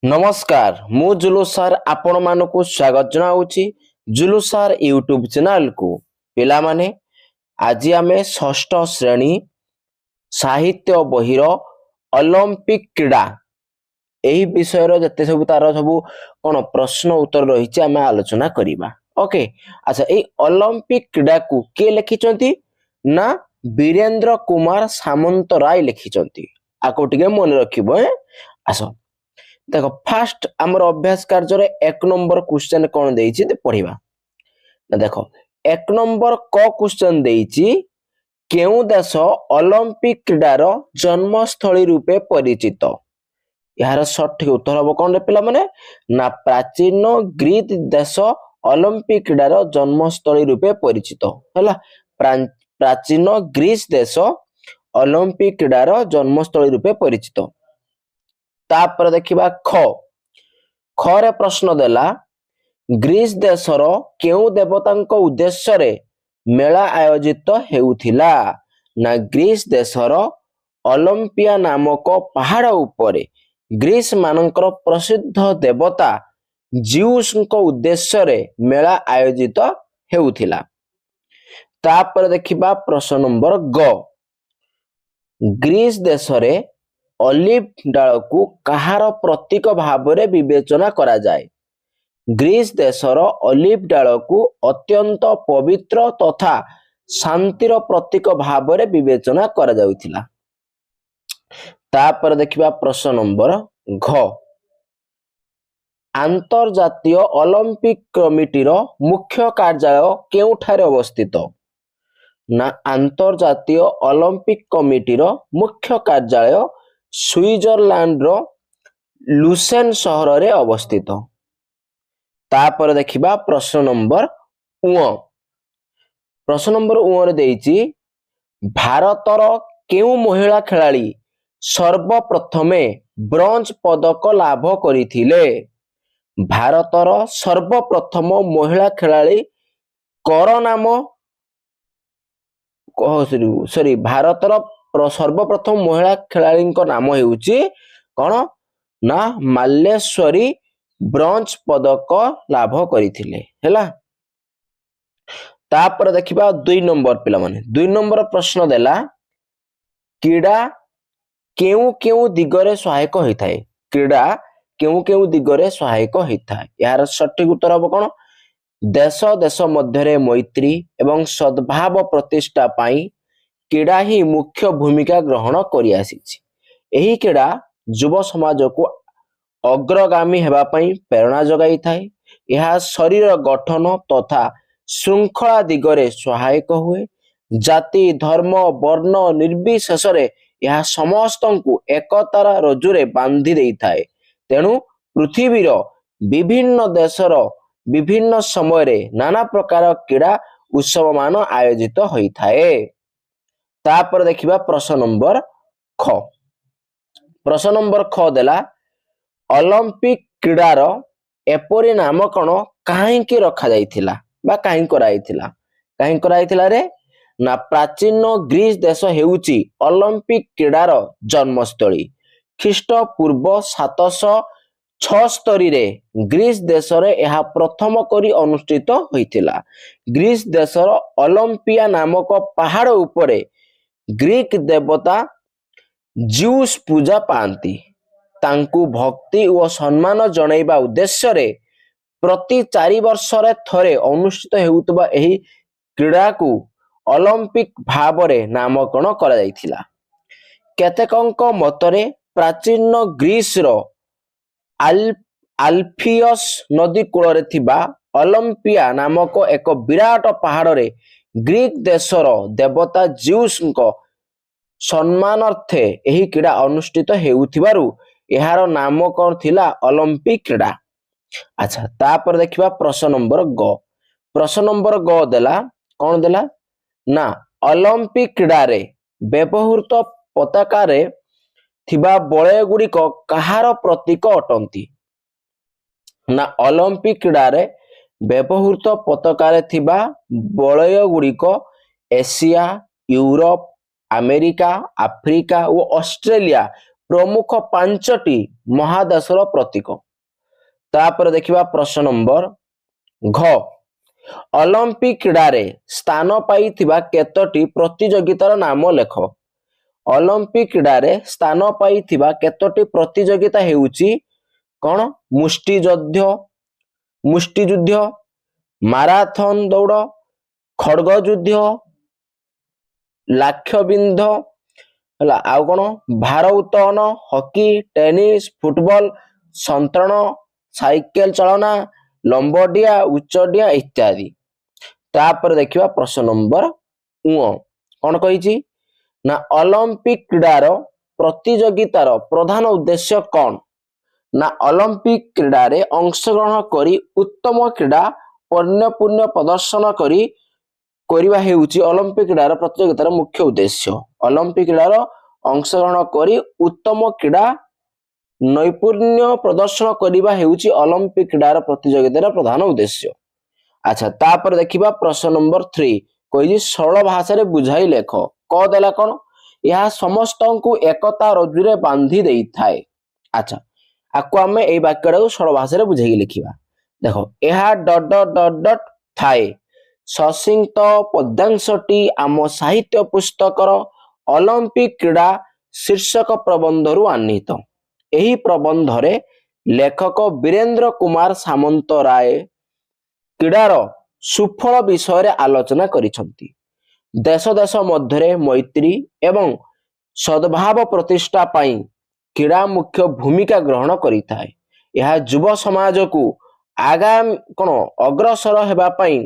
नमस्कार मु जुलू सर आपण मानकु स्वागत जनाऊँची जुलू सर यूट्यूब चैनल को पिला माने आज आमे षष्ठ श्रेणी साहित्य बहिर ओलंपिक क्रीड़ा एही विषय रो जते सब तार सब कोन प्रश्न उत्तर रहिछि आमे आलोचना करिबा। ओके अच्छा ए ओलंपिक क्रीड़ा को के लिखिचंती ना वीरेंद्र कुमार सामंतराय लिखिचंती। आको टिके मन रखिबो आसो देखो फास्ट आमर अभ्यास कार्य रे एक नंबर क्वेश्चन कोन देइछि ते पढिबा ना देखो एक नंबर क क्वेश्चन देइछि केउ देश ओलंपिक क्रीडार जन्मस्थली रूपे परिचित यार सठिक उत्तर हम कौन पिला माने ना प्राचीन ग्रीक देश ओलंपिक क्रीडार जन्मस्थली रूपे परिचित हैला प्राचीन ग्रीस देश ओलंपिक क्रीडार जन्मस्थली रूपे परिचित। तापर देखिबा ख रे प्रश्न देला ग्रीस देशर केउ देवतांक उद्देश्य रे मेला आयोजित हेउथिला ना ग्रीस देशर ओलंपिया नामक पहाड़ उपरे ग्रीस मानकर प्रसिद्ध देवता जिउसଙ୍କ उद्देश्य रे मेला आयोजित हेउथिला। तापर देखिबा प्रश्न नंबर ग ग्रीस देश रे ऑलिव डाल को कहार प्रतीक भाव रे विवेचना करा जाए ग्रीस देशर ऑलिव डाल को अत्यंत पवित्र तथा शांतिर प्रतीक भाव रे विवेचना करा जाउथिला। तापर देखिबा प्रश्न नंबर घ अंतर्जातीय ओलंपिक कमिटी रो मुख्य कार्यालय केउठारे अवस्थित ना अंतर्जातीय ओलंपिक कमिटी रो मुख्य कार्यालय स्विट्जरलैंड रो लुसेन शहर रे अवस्थित। तापर देखिबा प्रश्न नंबर रे देइछि भारतर केउ महिला खिलाड़ी सर्वप्रथमे ब्रोंज पदक लाभ करिथिले भारतर सर्वप्रथम महिला खिलाड़ी कर नाम सॉरी भारतर सर्वप्रथम महिला खिलाड़ी नाम हेउची कोन ना माल्लेश्वरी ब्रोंज पदक लाभ करिथिले हैला। तापर देखिबा 2 नंबर पिला माने 2 नंबर प्रश्न देला क्रीड़ा केउ केउ दिगरे सहायक होइथाय क्रीड़ा केउ केउ दिगरे सहायक होइथाय यार सठिक उत्तर हो कोन देश देश मध्य रे मैत्री एवं सद्भाव प्रतिष्ठा पाई क्रीड़ा ही मुख्य भूमिका ग्रहण करि आसीछि एही क्रीड़ा युव समाज को अग्रगामी हेबा पई प्रेरणा जगाई थाए यह शरीर गठन तथा श्रृंखला दिगरे सहायक हुए जाति धर्म वर्ण निर्विशेष रे यह समस्त को एकतार रजुरे बांधी देई थाए तेणु पृथ्वीर विभिन्न देशर विभिन्न समय रे नाना प्रकार क्रीड़ा उत्सव मान आयोजित होई थाए। तापर देखिबा प्रश्न नंबर ख प्रश्न नंबर ख देला ओलंपिक क्रीडार एपरि नामकरण काहे की रखा जाइथिला बा काहे कराइथिला रे ना प्राचीन ग्रीस देश हेउची ओलंपिक क्रीडार जन्मस्थली ख्रीष्ट पूर्व 776 रे ग्रीस देश रे यह प्रथम करी अनुष्ठित होइथिला ग्रीस देशर ओलंपिया नामक पहाड़ उपरे ग्रीक देवता जिउस पूजा पांती तांकु भक्ति और सम्मान जणाइबा उद्देश्य रे प्रति 4 वर्ष रे थरे अनुष्ठित हेउतबा एही क्रीड़ा को ओलंपिक भाव रे नामकरण करा जाइथिला। केतेकंक मतरे प्राचीन ग्रीस रो आल्फियस नदी कूल रे थिबा ओलंपिया नामक एक विराट पहाड़ रे ग्रीक देशर देवता जिउसଙ୍କ सम्मानार्थे एही क्रीड़ा अनुष्ठित हेउथिबारु एहार नाम कोन थिला ओलंपिक क्रीड़ा। अच्छा तापर देखिबा प्रश्न नंबर ग देला कोन देला ना ओलंपिक क्रीड़ा रे व्यवहृत पताका रे थिबा बलय गुड़िक कहार प्रतीक अटंती ना ओलंपिक क्रीड़ा रे व्यवहृत पताका रे थिबा बलय गुड़िक एशिया यूरोप अमेरिका आफ्रिका और ऑस्ट्रेलिया प्रमुख 5टी महादेशर प्रतीक। तापर देखिबा प्रश्न नंबर घ ओलंपिक क्रीडारे स्थान पाइथिबा केतोटी प्रतियोगितार नाम लेख। ओलंपिक क्रीडारे स्थान पाइथिबा केतोटी प्रतियोगिता हेउची कौन मुष्टियुद्ध माराथन दौड़ खड़ग युद्ध लाक्षबिंध है आउ कौन भार उत्तोलन हॉकी टेनिस फुटबॉल संतरण साइकेल चलना लंबडिया उच्चडिया इत्यादि। तापर देखिबा प्रश्न नंबर कौन कही ना ओलंपिक क्रीडार प्रतियोगितार प्रधान उद्देश्य कौन ना ओलंपिक क्रीडारे अंशग्रहण करी उत्तम क्रीडा पुण्य प्रदर्शन करिबा हेउची ओलंपिक क्रीडार प्रतियोगितार मुख्य उद्देश्य। ओलंपिक क्रीडार अंशग्रहण करी उत्तम क्रीडा नैपुण्य प्रदर्शन करिबा हेउची ओलंपिक क्रीडार प्रतियोगितार प्रधान उद्देश्य। अच्छा तापर देखिबा प्रश्न नंबर 3 कही सरल भाषा रे बुझाई लेख क देला कोन यह समस्त को एकता रजुरे बांधी देई थाए। अच्छा आको आमे एई वाक्यटा को सरल भाषा रे बुझाई लिखिबा। देखो यह डट डट डट डट थाए ससिंक्त पद्यांशटी आम साहित्य पुस्तकर ओलंपिक क्रीडा शीर्षक प्रबंधरू आन्वित। एही प्रबंधरे लेखक वीरेंद्र कुमार सामंतराय क्रीडार सुफल विषय आलोचना करिसंती। देश देश मध्य मैत्री एवं सद्भाव प्रतिष्ठा पाई क्रीडा मुख्य भूमिका ग्रहण करिथाए। यह युव समाज को आगाम कोन अग्रसर हेबा पाई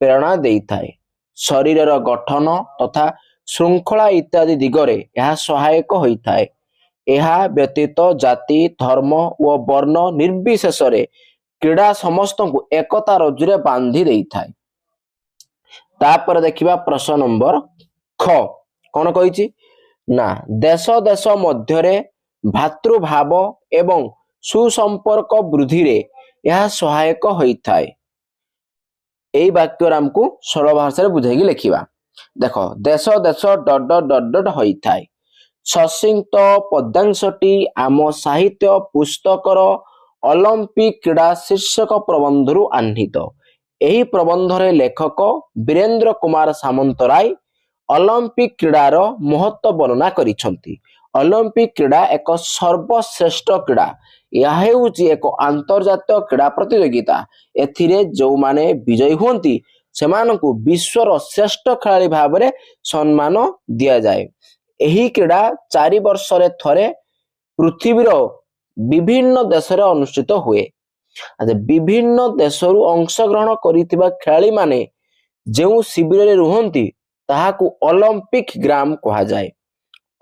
प्रेरणा देइथाए। शरीर गठन तथा श्रृंखला इत्यादि दिगरे यह सहायक होइथाए। यह व्यतीत जाति धर्म व वर्ण निर्विशेष क्रीडा समस्त को एकता रजुरे बांधी देइथाए। तापर देखिबा प्रश्न नंबर ख कौन कही ना देश देश मध्य भातृभाव एवं सुसंपर्क वृद्धि रे यह सहायक होइथाए। एई वाक्य हमको सरल भाषा रे बुझाई लिखिबा। देखो देश देश डट डट डट डट होइथाए ससिंक्त पद्यांशटी आम साहित्य पुस्तकर ओलंपिक क्रीडा शीर्षक प्रबंधरू आन्वित। एही प्रबंधरे लेखक वीरेंद्र कुमार सामंतराय ओलंपिक क्रीडार महत्व वर्णना करिसंती। ओलंपिक क्रीडा एक सर्वश्रेष्ठ क्रीडा। यह हेउची एक अंतर्जातीय क्रीडा प्रतियोगिता। एथिरे जो माने विजयी होंती सेमानकु विश्वर श्रेष्ठ खिलाड़ी भाबरे सम्मान दिया जाए। एही क्रीडा 4 वर्ष रे थरे पृथ्वीर विभिन्न देश रे अनुष्ठित हुए। विभिन्न देशरू अंशग्रहण करिथिबा खिलाड़ी माने जेउ शिविर रे रुहंती ताहाकु ओलंपिक ग्राम कहा जाए।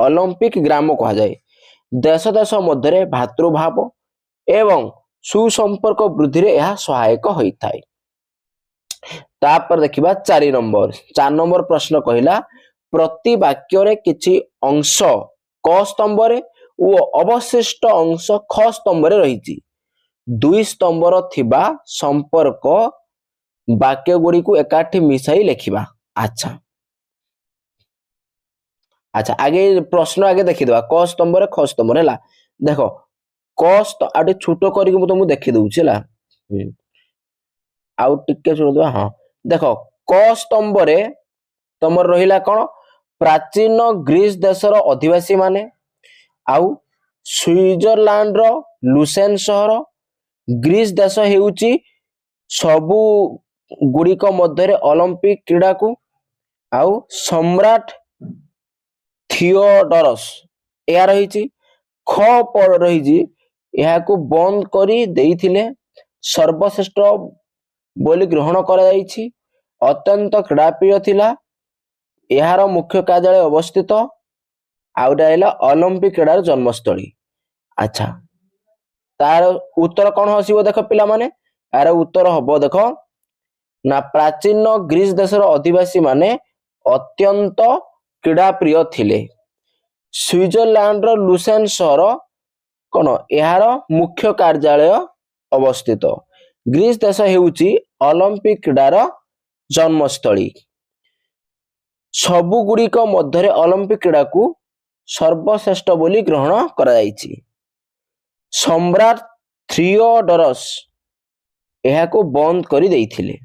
ओलंपिक ग्राम कहा जाए। देश देश मध्य भातृभाव एवं सुसंपर्क वृद्धि रे यह सहायक होइथाए। तापर देखिबा 4 नंबर प्रश्न कहिला प्रति वाक्य रे किछि अंश क स्तंभ रे ओ अवशिष्ट अंश ख स्तंभ रे रहिछि। 2 स्तंभर थिबा संपर्क वाक्य गुडी को एकाठी मिसाई लिखिबा। अच्छा आगे प्रश्न आगे देखिदवा क स्तंभ रे ख स्तंभ रे हला। देखो क आटे छोटो करिक मु तुमु देखि दउछि हला। आउ टिके छोड़ दवा। हां देखो क स्तंभ रे तमर रहिला कोन प्राचीन ग्रीस देशर अधिवासी माने आउ स्विट्जरलैंड रो लुसेन शहर ग्रीस देश हेउची सबु गुड़िक मध्य ओलंपिक क्रीड़ा को आउ सम्राट थियोडोरस या रही ख पर रही यह को बंद करी देइथिले सर्वश्रेष्ठ बोली ग्रहण करा जाइछि। अत्यंत क्रीड़ाप्रिय थिला। यार मुख्य कार्यालय अवस्थित आउला ओलंपिक क्रीडार जन्मस्थली। अच्छा तार उत्तर कौन हसिबो देख पिला माने यार उत्तर हबो देख ना प्राचीन ग्रीस देशर अधिवासी माने अत्यंत क्रीड़ाप्रिय थिले। स्विट्जरलैंड रो लुसेन शहर कौन यार मुख्य कार्यालय अवस्थित। ग्रीस देश हेउची ओलंपिक क्रीडार जन्मस्थली। सबु गुड़िक मध्य ओलंपिक क्रीड़ा को ସର୍ବଶ୍ରେଷ୍ଠ ବୋଲି ଗ୍ରହଣ କରାଯାଇଛି। ସମ୍ରାଟ ଥିଓଡରସ୍ ଏହାକୁ ବନ୍ଦ କରି ଦେଇଥିଲେ।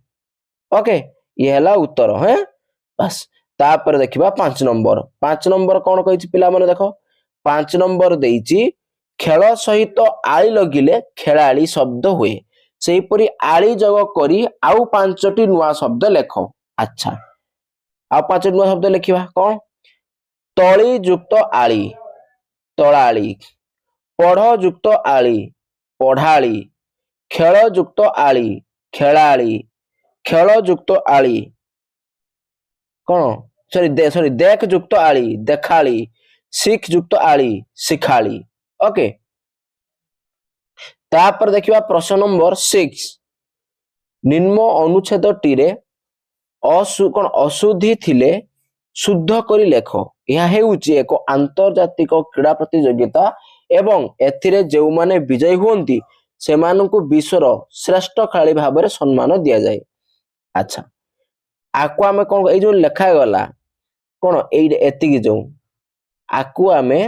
ଓକେ, ଇଏ ହେଲା ଉତ୍ତର। ବାସ୍। ତାପରେ ଦେଖିବା 5 ନମ୍ବର। 5 ନମ୍ବର କଣ କହିଛି ପିଲାମାନେ ଦେଖ, 5 ନମ୍ବର ଦେଇଛି ଖେଳ ସହିତ ଆଳି ଲଗିଲେ ଖେଳାଳି ଶବ୍ଦ ହୁଏ। ସେହିପରି ଆଳି ଯୋଗ କରି ଆଉ 5ଟି ନୂଆ ଶବ୍ଦ ଲେଖ। ଆଚ୍ଛା, ଆଉ 5ଟି ନୂଆ ଶବ୍ଦ ଲେଖିବା। କଣ? ତଳି ଯୁକ୍ତ ଆଳି, ତଳାଳି। ପଢ ଯୁକ୍ତ ଆଳି, ପଢାଳି। ଖେଳ ଯୁକ୍ତ ଆଳି, ଖେଳାଳି। ଖେଳ ଯୁକ୍ତ ଆଳି କଣ, ସରି ଦେଖ ଯୁକ୍ତ ଆଳି, ଦେଖାଳି। ଶିଖ ଯୁକ୍ତ ଆଳି, ଶିଖାଳି। ଓକେ, ତାପରେ ଦେଖିବା ପ୍ରଶ୍ନ ନମ୍ବର 6। ନିମ୍ନ ଅନୁଚ୍ଛେଦଟିରେ ଅଶୁଦ୍ଧି ଥିଲେ ଶୁଦ୍ଧ କରି ଲେଖ। ଏହା ହେଉଛି ଏକ ଆନ୍ତର୍ଜାତିକ କ୍ରୀଡ଼ା ପ୍ରତିଯୋଗିତା ଏବଂ ଏଥିରେ ଯେଉଁମାନେ ବିଜୟୀ ହୁଅନ୍ତି ସେମାନଙ୍କୁ ବିଶ୍ୱର ଶ୍ରେଷ୍ଠ ଖେଳାଳି ଭାବରେ ସମ୍ମାନ ଦିଆଯାଏ। ଆଚ୍ଛା, ଆକୁ ଆମେ କଣ, ଏଇ ଯୋଉ ଲେଖାଗଲା କଣ, ଏଇ ଏତିକି ଯୋଉ ଆକୁ ଆମେ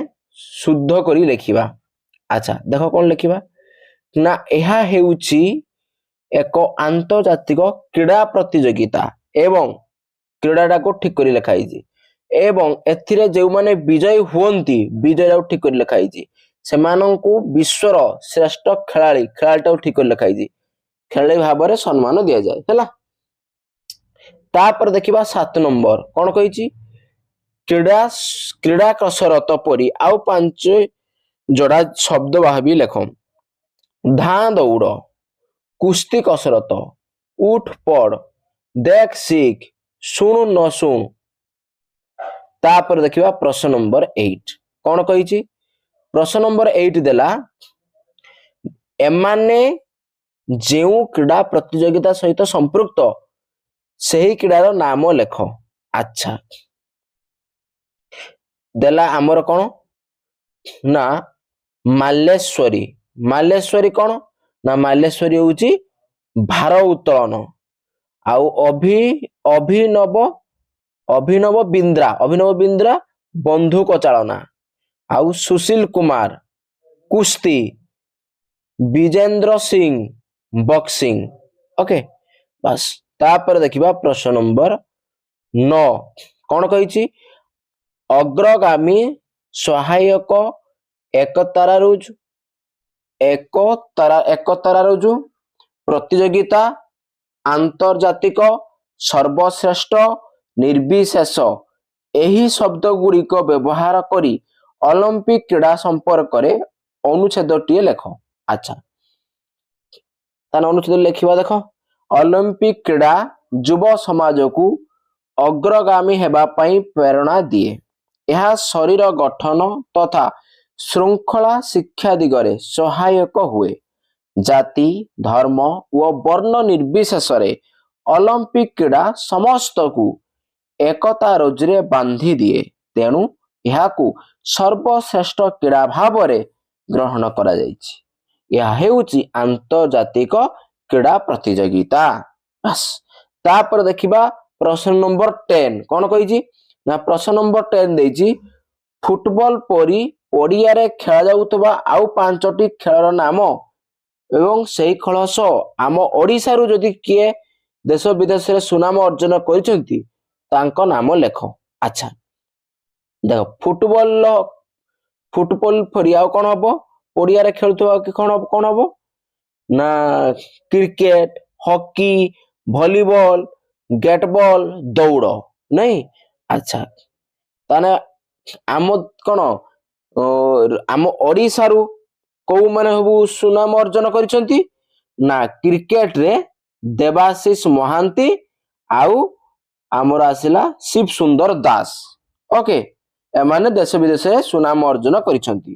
ଶୁଦ୍ଧ କରି ଲେଖିବା। ଆଚ୍ଛା, ଦେଖ କଣ ଲେଖିବା ନା, ଏହା ହେଉଛି ଏକ ଆନ୍ତର୍ଜାତିକ କ୍ରୀଡ଼ା ପ୍ରତିଯୋଗିତା ଏବଂ କ୍ରୀଡ଼ାଟାକୁ ଠିକ କରି ଲେଖା ହେଇଛି ଏବଂ ଏଥିରେ ଯେଉଁମାନେ ବିଜୟୀ ହୁଅନ୍ତି, ବିଜୟଟାକୁ ଠିକ କରି ଲେଖା ହେଇଛି, ସେମାନଙ୍କୁ ବିଶ୍ୱର ଶ୍ରେଷ୍ଠ ଖେଳାଳିଟାକୁ ଠିକ କରି ଲେଖା ହେଇଛି, ଖେଳାଳି ଭାବରେ ସମ୍ମାନ ଦିଆଯାଏ। ହେଲା, ତାପରେ ଦେଖିବା 7 ନମ୍ବର କଣ କହିଛି, କ୍ରୀଡ଼ା କସରତ ପରି ଆଉ 5 ଯୋଡ଼ା ଶବ୍ଦ ଭାବି ଲେଖ। ଧାଁ ଦୌଡ଼, କୁସ୍ତି କସରତ, ଉଠ ପଡ଼, ଦେଖ ଶିଖ, ଶୁଣୁ ନ ଶୁଣୁ। ତାପରେ ଦେଖିବା ପ୍ରଶ୍ନ ନମ୍ବର 8 କଣ କହିଛି। ପ୍ରଶ୍ନ ନମ୍ବର 8 ଦେଲା, ଏମାନେ ଯେଉଁ କ୍ରୀଡ଼ା ପ୍ରତିଯୋଗିତା ସହିତ ସମ୍ପୃକ୍ତ ସେହି କ୍ରୀଡ଼ାର ନାମ ଲେଖ। ଆଚ୍ଛା, ଦେଲା ଆମର କଣ ନା ମାଲେଶ୍ୱରୀ। ମାଲେଶ୍ୱରୀ କଣ ନା, ମାଲେଶ୍ୱରୀ ହେଉଛି ଭାର ଉତ୍ତୋଳନ। ଆଉ ଅଭିନବ ବିନ୍ଦ୍ରା ବନ୍ଧୁକ ଚାଳନା। ଆଉ ସୁଶୀଲ କୁମାର କୁସ୍ତି, ବିଜେନ୍ଦ୍ର ସିଂ ବକ୍ସିଂ। ଓକେ, ବାସ୍। ତାପରେ ଦେଖିବା ପ୍ରଶ୍ନ ନମ୍ବର 9 କଣ କହିଛି, ଅଗ୍ରଗାମୀ ସହାୟକ ଏକତାରାଜୁ ପ୍ରତିଯୋଗିତା, ଆନ୍ତର୍ଜାତିକ, ସର୍ବଶ୍ରେଷ୍ଠ, ନିର୍ବିଶେଷ ଏହି ଶବ୍ଦ ଗୁଡ଼ିକ ବ୍ୟବହାର କରି ଅଲିମ୍ପିକ କ୍ରୀଡ଼ା ସମ୍ପର୍କରେ ଅନୁଚ୍ଛେଦଟିଏ ଲେଖ। ଆଚ୍ଛା, ତାହେଲେ ଅନୁଚ୍ଛେଦ ଲେଖିବା। ଦେଖ, ଅଲିମ୍ପିକ କ୍ରୀଡ଼ା ଯୁବ ସମାଜକୁ ଅଗ୍ରଗାମୀ ହେବା ପାଇଁ ପ୍ରେରଣା ଦିଏ। ଏହା ଶରୀର ଗଠନ ତଥା ଶୃଙ୍ଖଳା ଶିକ୍ଷା ଦିଗରେ ସହାୟକ ହୁଏ। ଜାତି, ଧର୍ମ ଓ ବର୍ଣ୍ଣ ନିର୍ବିଶେଷରେ ଅଲିମ୍ପିକ କ୍ରୀଡ଼ା ସମସ୍ତଙ୍କୁ ଏକତା ରୋଜରେ ବାନ୍ଧି ଦିଏ। ତେଣୁ ଏହାକୁ ସର୍ବଶ୍ରେଷ୍ଠ କ୍ରୀଡ଼ା ଭାବରେ ଗ୍ରହଣ କରାଯାଇଛି। ଏହା ହେଉଛି ଆନ୍ତର୍ଜାତିକ କ୍ରୀଡ଼ା ପ୍ରତିଯୋଗିତା। ବାସ୍। ତାପରେ ଦେଖିବା ପ୍ରଶ୍ନ ନମ୍ବର 10 କଣ କହିଛି ନା, ପ୍ରଶ୍ନ ନମ୍ବର 10 ଦେଇଛି, ଫୁଟବଲ ପରି ପଡ଼ିଆରେ ଖେଳାଯାଉଥିବା ଆଉ 5ଟି ଖେଳର ନାମ ଏବଂ ସେହି ଖେଳ ସହ ଆମ ଓଡ଼ିଶାରୁ ଯଦି କିଏ ଦେଶ ବିଦେଶରେ ସୁନାମ ଅର୍ଜନ କରିଛନ୍ତି ତାଙ୍କ ନାମ ଲେଖ। ଆଚ୍ଛା, ଦେଖ, ଫୁଟବଲ ପରି ଆଉ କଣ ହବ, ପଡ଼ିଆରେ ଖେଳୁଥିବା କଣ ହବ ନା, କ୍ରିକେଟ, ହକି, ଭଲିବଲ, ଗେଟବଲ, ଦୌଡ଼, ନାଇଁ। ଆଚ୍ଛା, ତାହେଲେ ଆମ କଣ ଆମ ଓଡ଼ିଶାରୁ କୋଉମାନେ ସବୁ ସୁନାମ ଅର୍ଜନ କରିଛନ୍ତି ନା, କ୍ରିକେଟରେ ଦେବାଶିଷ ମହାନ୍ତି ଆଉ ଆମର ଆସିଲା ଶିବ ସୁନ୍ଦର ଦାସ। ଓକେ, ଏମାନେ ଦେଶ ବିଦେଶରେ ସୁନାମ ଅର୍ଜନ କରିଛନ୍ତି।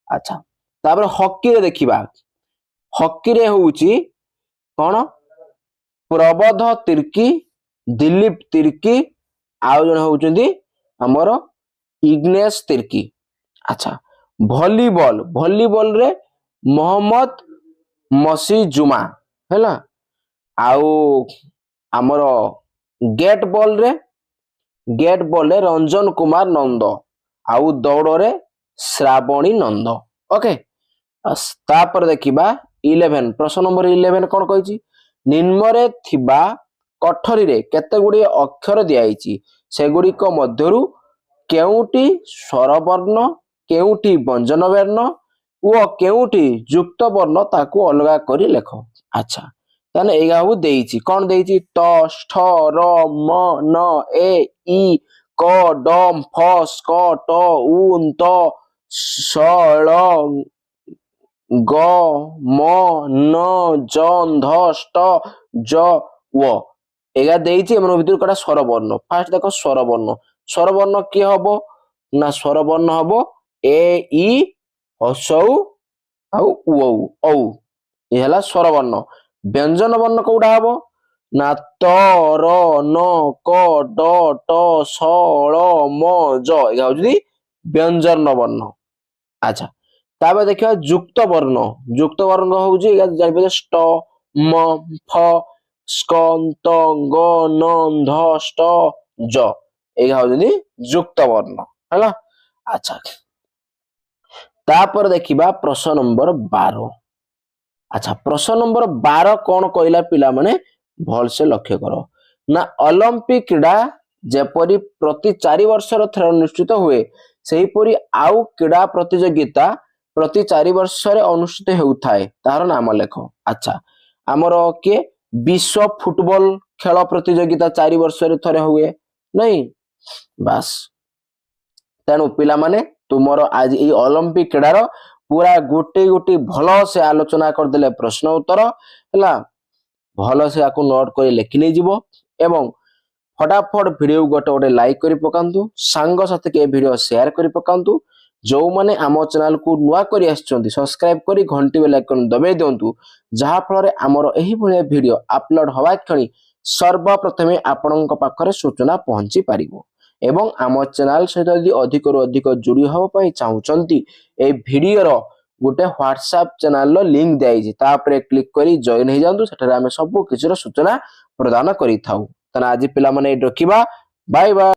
ଆଚ୍ଛା, ତାପରେ ହକିରେ ଦେଖିବା। ହକିରେ ହଉଛି କଣ, ପ୍ରବୋଧ ତିର୍କି, ଦିଲ୍ଲୀପ ତିର୍କି, ଆଉ ଜଣେ ହଉଛନ୍ତି ଆମର ଇଗ୍ନେଶ ତିର୍କି। ଆଚ୍ଛା, ଭଲିବଲରେ ମହମ୍ମଦ ମସିଜୁମା ହେଲା। ଆଉ ଆମର ଗେଟ୍ ବଲରେ ରଞ୍ଜନ କୁମାର ନନ୍ଦ। आउ दौड़े श्रावणी नंद। ओके तापर देखिबा 11 प्रश्न नंबर 11 कौन कही निम्नरे थिबा कठरी रे केते गुडी अक्षर दियाइछि सेगुड़िक मध्यरु केउटी स्वर वर्ण केउटी व्यंजन वर्ण ओ केउटी युक्त वर्ण ताकू अलगा करी लेख। अच्छा ताने एगा हु देइछि कोन देइछि ट ठ र म न ए ई क ड फ क ट उ त स ळ ग म न ज ध ष्ट ज व एगा देइछि एमन भितर कटा स्वर वर्ण। फास्ट देखो स्वर वर्ण की हबो ना स्वर वर्ण हबो ए ई हसौ आउ उ औ ये हला स्वर वर्ण। व्यंजन वर्ण कोडा हबो ना त र न क ड ट स ळ म ज एगा होछि व्यंजन वर्ण। अच्छा ताबे देखियो युक्त वर्ण होଉଛି एगा जानिबे ष्ट म फ स्क त ग न ध ष्ट ज एगा होछि युक्त वर्ण हला। अच्छा तापर देखिबा प्रश्न नंबर 12। अच्छा प्रश्न नंबर 12 कौन कहला पिला माने भल से लक्ष्य करो ना ओलंपिक क्रीड़ा जेपरी प्रति 4 वर्षर थरे अनुष्ठित हुए सेहीपरी आउ क्रीड़ा प्रतियोगिता प्रति 4 वर्षरे अनुष्ठित हेउथाय तार नाम लेख। अच्छा हमर के विश्व फुटबॉल खेल प्रतियोगिता 4 वर्षरे थरे हुए नहीं बास तेणु पिला माने तुमरो आज ई ओलंपिक क्रीडार पूरा गोटे गोटे भल से आलोचना करदेले प्रश्न उत्तर हला भल से आकु नोट कर लिखि नै जिवो एवं फटाफट वीडियो गोटे गोटे लाइक करी पकांतु सांग साथी के वीडियो शेयर करी पकांतु जो माने आम चैनल को नुआ करी आछंती सब्सक्राइब करी घंटी बेल आइकन दबाई दियंतु जहा फल रे हमर एही भलिया वीडियो अपलोड हवा क्षणी सर्वप्रथमे आपनक पाखरे सूचना पहुंची पारिबो एवं आम चैनल सहित यदि अधिक रु अधिक जोड़ी हवा पई चाहुचंती ए वीडियो रो गोटे व्हाट्सएप चैनल रो लिंक दियाइछि तापरे क्लिक करी जॉइन हे जांतु सेठारे हम सब किछिरो सूचना प्रदान करी थाउ तना आज पिला माने रखिबा बाय बाय।